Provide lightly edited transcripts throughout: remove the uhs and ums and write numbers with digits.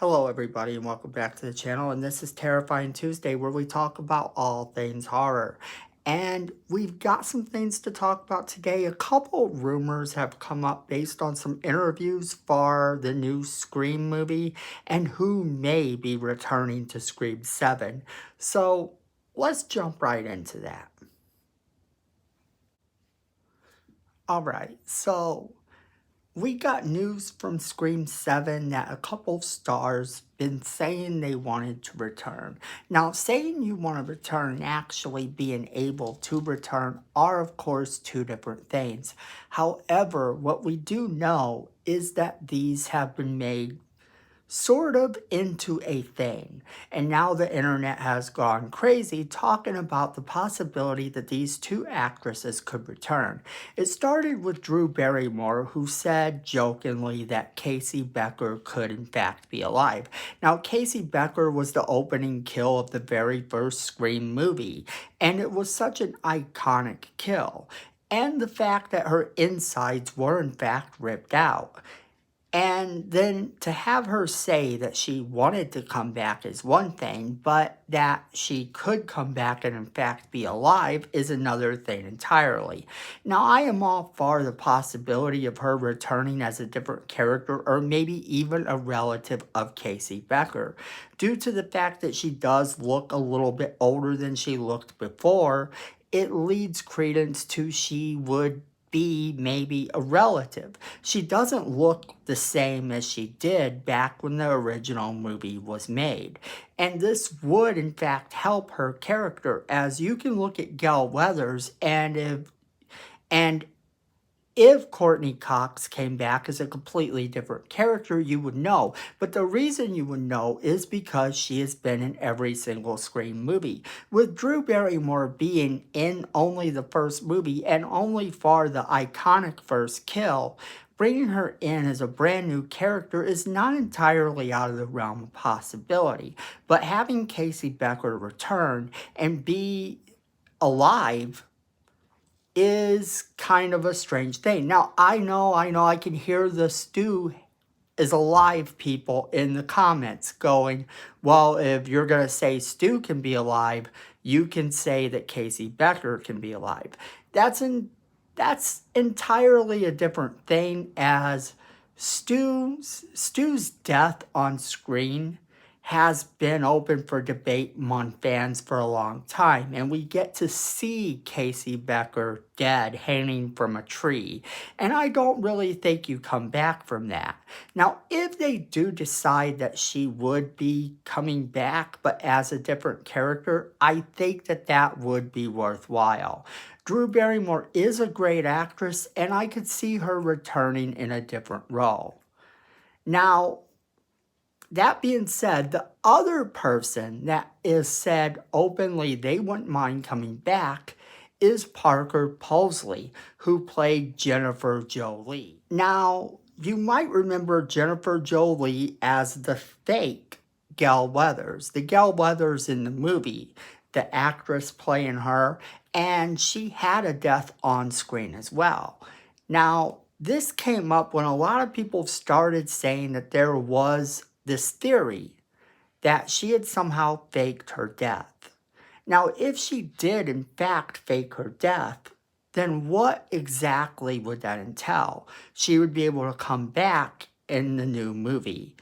Hello everybody and welcome back to the channel, and this is Terrifying Tuesday where we talk about all things horror. And we've got some things to talk about today. A couple rumors have come up based on some interviews for the new Scream movie and who may be returning to Scream 7. So let's jump right into that. Alright, so we got news from Scream 7 that a couple of stars been saying they wanted to return. Now, saying you want to return and actually being able to return are, of course, two different things. However, what we do know is that these have been made sort of into a thing. And now the internet has gone crazy talking about the possibility that these two actresses could return. It started with Drew Barrymore, who said jokingly that Casey Becker could in fact be alive. Now, Casey Becker was the opening kill of the very first Scream movie, and it was such an iconic kill. And the fact that her insides were in fact ripped out. And then to have her say that she wanted to come back is one thing, but that she could come back and in fact be alive is another thing entirely. Now, I am all for the possibility of her returning as a different character or maybe even a relative of Casey Becker. Due to the fact that she does look a little bit older than she looked before, it leads credence to she would be maybe a relative. She doesn't look the same as she did back when the original movie was made. And this would in fact help her character, as you can look at Gail Weathers and if Courtney Cox came back as a completely different character, you would know. But the reason you would know is because she has been in every single Scream movie. With Drew Barrymore being in only the first movie and only for the iconic first kill, bringing her in as a brand new character is not entirely out of the realm of possibility. But having Casey Becker return and be alive is kind of a strange thing. Now, I know, I can hear the Stu is alive people in the comments going, well, if you're going to say Stu can be alive, you can say that Casey Becker can be alive. That's entirely a different thing, as Stu's death on screen has been open for debate among fans for a long time, and we get to see Casey Becker dead hanging from a tree, and I don't really think you come back from that. Now, if they do decide that she would be coming back, but as a different character, I think that that would be worthwhile. Drew Barrymore is a great actress, and I could see her returning in a different role. Now, that being said, the other person that is said openly they wouldn't mind coming back is Parker Posey, who played Jennifer Jolie. Now, you might remember Jennifer Jolie as the fake Gail Weathers. The Gail Weathers in the movie, the actress playing her, and she had a death on screen as well. Now, this came up when a lot of people started saying that there was this theory that she had somehow faked her death. Now, if she did in fact fake her death, then what exactly would that entail? She would be able to come back in the new movie.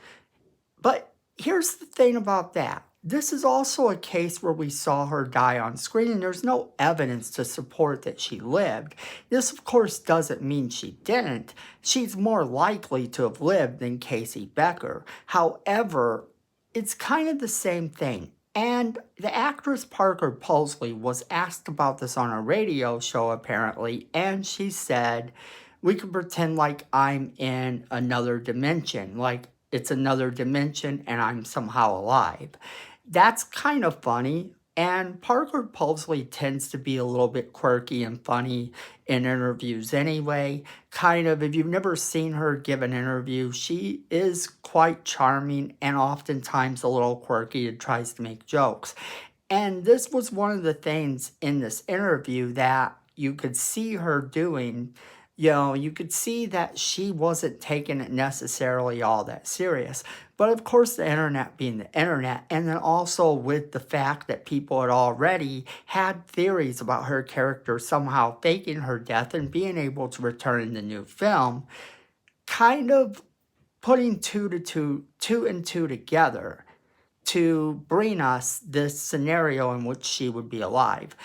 But here's the thing about that. This is also a case where we saw her die on screen and there's no evidence to support that she lived. This, of course, doesn't mean she didn't. She's more likely to have lived than Casey Becker. However, it's kind of the same thing. And the actress Parker Posey was asked about this on a radio show, apparently, and she said, we can pretend like I'm in another dimension, like it's another dimension and I'm somehow alive. That's kind of funny, and Parker Posey tends to be a little bit quirky and funny in interviews anyway. Kind of, if you've never seen her give an interview, she is quite charming and oftentimes a little quirky and tries to make jokes. And this was one of the things in this interview that you could see her doing. you could see that she wasn't taking it necessarily all that serious. But of course, the internet being the internet, and then also with the fact that people had already had theories about her character somehow faking her death and being able to return in the new film, kind of putting two and two together to bring us this scenario in which she would be alive.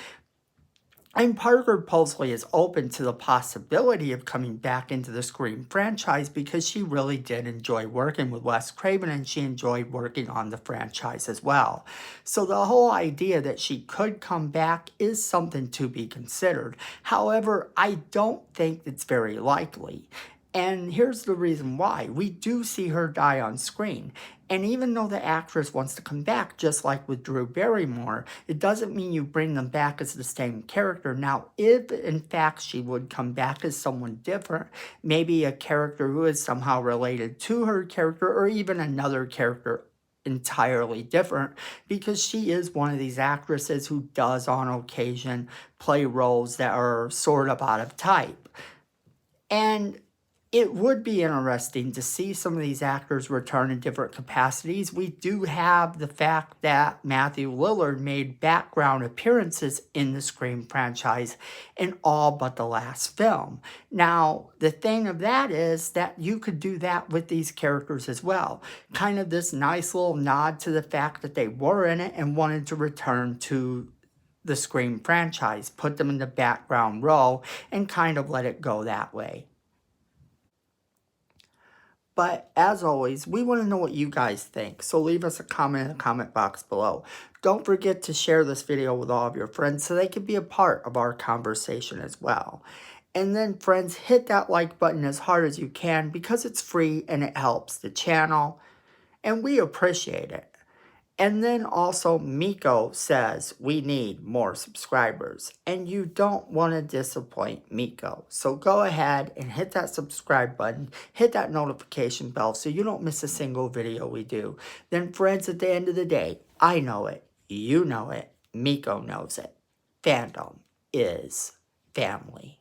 And Parker Posey is open to the possibility of coming back into the Scream franchise because she really did enjoy working with Wes Craven and she enjoyed working on the franchise as well. So the whole idea that she could come back is something to be considered. However, I don't think it's very likely. And here's the reason why. We do see her die on screen. And even though the actress wants to come back, just like with Drew Barrymore, it doesn't mean you bring them back as the same character. Now, if in fact she would come back as someone different, maybe a character who is somehow related to her character, or even another character entirely different, because she is one of these actresses who does on occasion play roles that are sort of out of type. And it would be interesting to see some of these actors return in different capacities. We do have the fact that Matthew Lillard made background appearances in the Scream franchise in all but the last film. Now, the thing of that is that you could do that with these characters as well. Kind of this nice little nod to the fact that they were in it and wanted to return to the Scream franchise, put them in the background role, and kind of let it go that way. But as always, we want to know what you guys think, so leave us a comment in the comment box below. Don't forget to share this video with all of your friends so they can be a part of our conversation as well. And then friends, hit that like button as hard as you can because it's free and it helps the channel, and we appreciate it. And then also Miko says we need more subscribers, and you don't want to disappoint Miko. So go ahead and hit that subscribe button, hit that notification bell so you don't miss a single video we do. Then friends, at the end of the day, I know it, you know it, Miko knows it. Fandom is family.